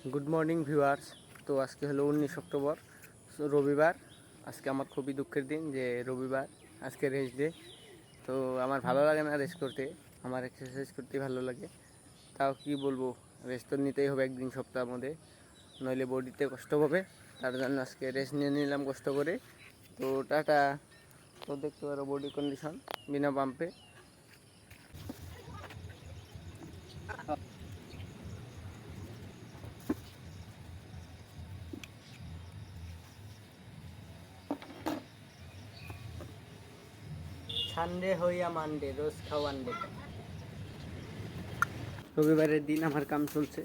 Good morning viewers. তো আজকে হলো 19 অক্টোবর, রবিবার। আজকে আমার খুবই দুঃখের দিন যে রবিবার, আজকে রেস্ট ডে। তো আমার ভালো লাগে না রেস্ট করতে, আমার এক্সারসাইজ করতে ভালো লাগে। তাও কি বলবো, রেস্ট তো নিতেই হবে একদিন সপ্তাহের মধ্যে, নইলে বডিতে কষ্ট হবে। তার জন্য আজকে রেস্ট নিয়ে নিলাম কষ্ট করে। তো টাটা। তো দেখতে পারো বডি কন্ডিশন বিনা পাম্পে। সানডে হইয়া মানডে, রোজ খাও আনডে। রবিবারের দিন আমার কাম চলছে,